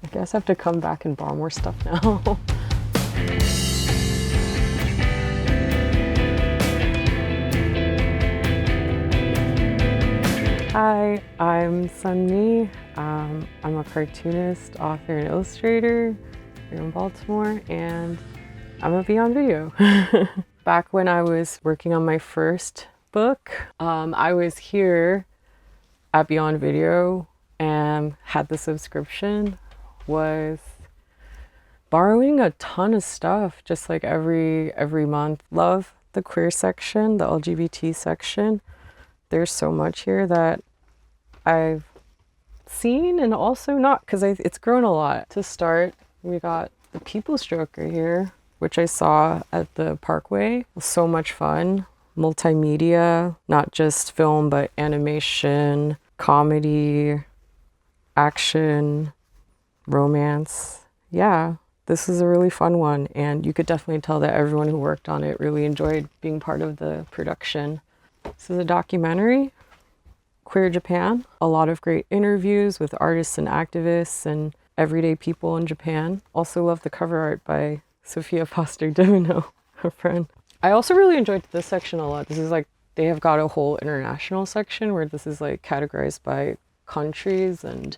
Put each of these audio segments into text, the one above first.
I guess I have to come back and borrow more stuff now. Hi, I'm Sunmi. I'm a cartoonist, author, and illustrator here in Baltimore, and I'm a Beyond Video. Back when I was working on my first book, I was here at Beyond Video and had the subscription, was borrowing a ton of stuff just like every month. Love the queer section, the LGBT section. There's so much here that I've seen and also not, because it's grown a lot. To start, we got the People's Joker here, which I saw at the Parkway. It was so much fun. Multimedia, not just film, but animation, comedy, action, romance. Yeah, this is a really fun one, and you could definitely tell that everyone who worked on it really enjoyed being part of the production. This is a documentary, Queer Japan. A lot of great interviews with artists and activists and everyday people in Japan. Also love the cover art by Sophia Foster Divino, her friend. I also really enjoyed this section a lot. This is like, they have got a whole international section where this is like categorized by countries and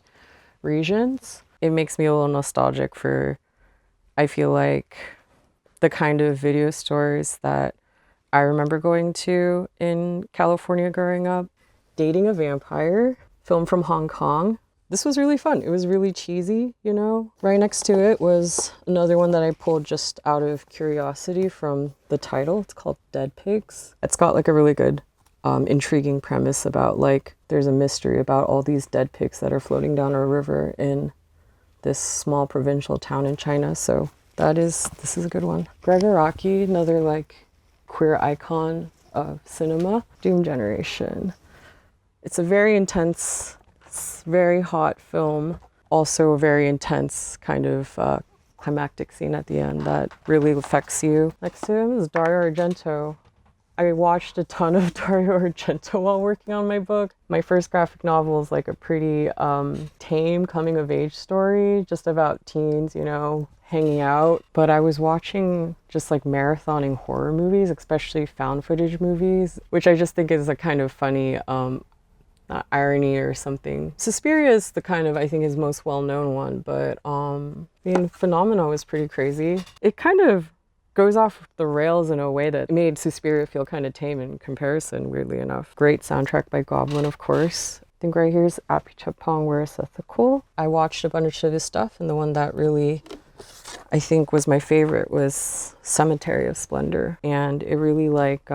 regions. It makes me a little nostalgic for, I feel like, the kind of video stores that I remember going to in California growing up. Dating a Vampire, film from Hong Kong. This was really fun. It was really cheesy, you know? Right next to it was another one that I pulled just out of curiosity from the title. It's called Dead Pigs. It's got like a really good, intriguing premise about like, there's a mystery about all these dead pigs that are floating down a river in this small provincial town in China. So this is a good one. Gregor Araki, another like queer icon of cinema. Doom Generation. It's a very intense, very hot film. Also a very intense kind of climactic scene at the end that really affects you. Next to him is Dario Argento. I watched a ton of Dario Argento while working on my book. My first graphic novel is like a pretty tame coming of age story, just about teens, you know, hanging out. But I was watching just like marathoning horror movies, especially found footage movies, which I just think is a kind of funny irony or something. Suspiria is the kind of, I think, his most well-known one, but I mean, Phenomena was pretty crazy. It kind of goes off the rails in a way that made Suspiria feel kind of tame in comparison, weirdly enough. Great soundtrack by Goblin, of course. I think right here's Apichatpong Where's Ethical. I watched a bunch of his stuff, and the one that really, I think, was my favorite was Cemetery of Splendor. And it really like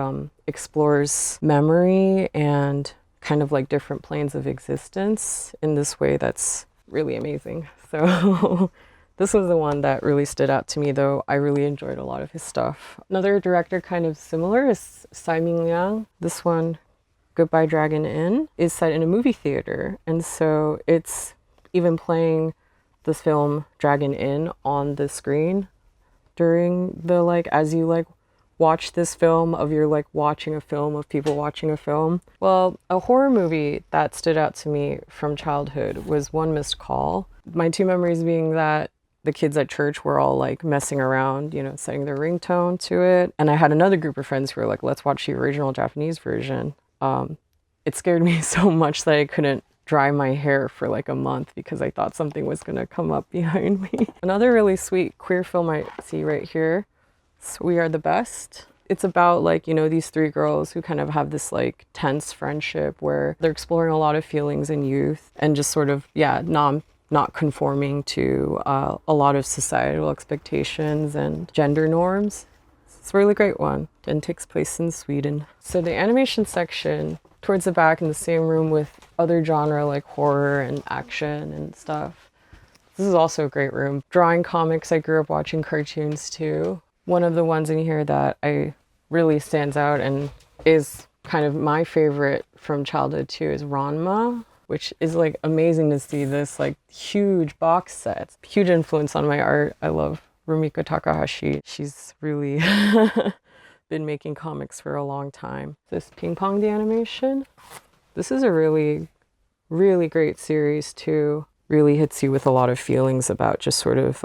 explores memory and kind of like different planes of existence in this way that's really amazing. So this was the one that really stood out to me, though I really enjoyed a lot of his stuff. Another director kind of similar is Tsai Ming-liang. This one, Goodbye Dragon Inn, is set in a movie theater, and so it's even playing this film Dragon Inn on the screen during the like, as you like watch this film of you're like watching a film of people watching a film. Well, a horror movie that stood out to me from childhood was One Missed Call. My two memories being that the kids at church were all like messing around, you know, setting their ringtone to it. And I had another group of friends who were like, let's watch the original Japanese version. It scared me so much that I couldn't dry my hair for like a month because I thought something was gonna come up behind me. Another really sweet queer film I see right here, We Are the Best. It's about like, you know, these three girls who kind of have this like tense friendship where they're exploring a lot of feelings in youth and just sort of, yeah, not conforming to a lot of societal expectations and gender norms. It's a really great one and takes place in Sweden. So the animation section towards the back in the same room with other genre like horror and action and stuff. This is also a great room. Drawing comics, I grew up watching cartoons too. One of the ones in here that I really stands out and is kind of my favorite from childhood too is Ranma, which is like amazing to see this like huge box set. Huge influence on my art. I love Rumiko Takahashi. She's really been making comics for a long time. This Ping Pong the animation. This is a really, really great series too. really hits you with a lot of feelings about just sort of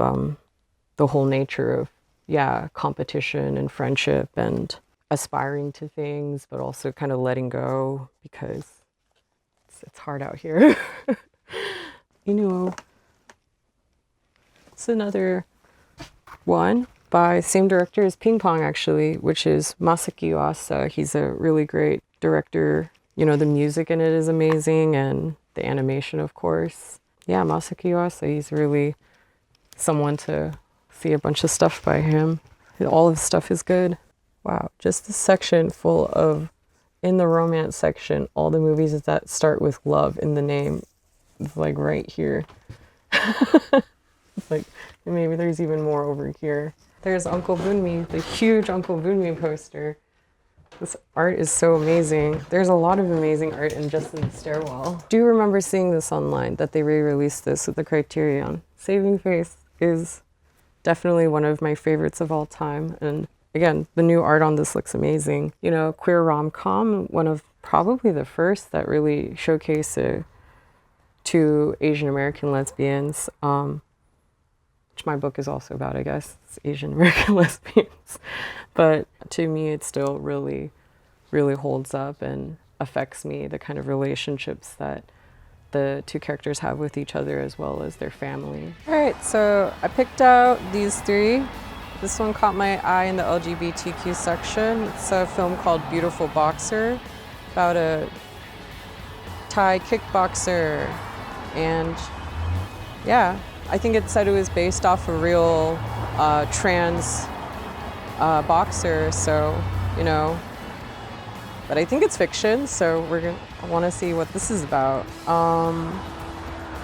the whole nature of, yeah, competition and friendship and aspiring to things, but also kind of letting go because it's hard out here. Inu-oh. It's another one by same director as Ping Pong, actually, which is Masaki Yuasa. He's a really great director. You know, the music in it is amazing, and the animation, of course. Yeah, Masaki Yuasa, he's really someone to see a bunch of stuff by him. All of his stuff is good. Wow, just this section full of, in the romance section, all the movies that start with love in the name. It's like right here. It's like, maybe there's even more over here. There's Uncle Bunmi, the huge Uncle Bunmi poster. This art is so amazing. There's a lot of amazing art in just in the stairwell. Do you remember seeing this online, that they re-released this with the Criterion? Saving Face is definitely one of my favorites of all time. And again, the new art on this looks amazing. You know, queer rom-com, one of probably the first that really showcased two Asian American lesbians, which my book is also about, I guess. It's Asian American lesbians. But to me, it still really, really holds up and affects me, the kind of relationships that the two characters have with each other as well as their family. All right, so I picked out these three. This one caught my eye in the LGBTQ section. It's a film called Beautiful Boxer, about a Thai kickboxer. And yeah, I think it said it was based off a real trans boxer, so, you know, but I think it's fiction, so I want to see what this is about.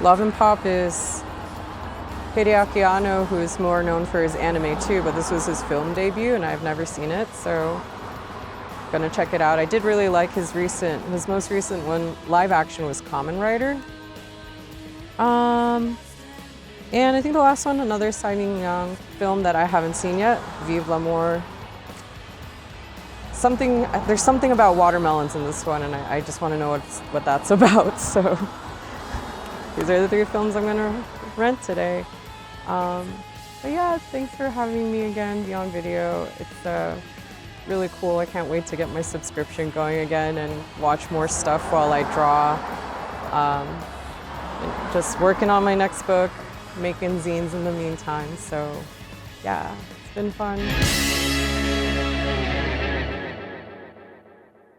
Love and Pop is Hideaki Anno, who is more known for his anime too, but this was his film debut and I've never seen it, so I'm gonna check it out. I did really like his most recent one, live action, was Kamen Rider. And I think the last one, another exciting film that I haven't seen yet, Vive l'amour. There's something about watermelons in this one, and I just want to know what that's about. So these are the three films I'm gonna rent today. But yeah, thanks for having me again, Beyond Video. It's really cool. I can't wait to get my subscription going again and watch more stuff while I draw. Just working on my next book, making zines in the meantime. So yeah, it's been fun.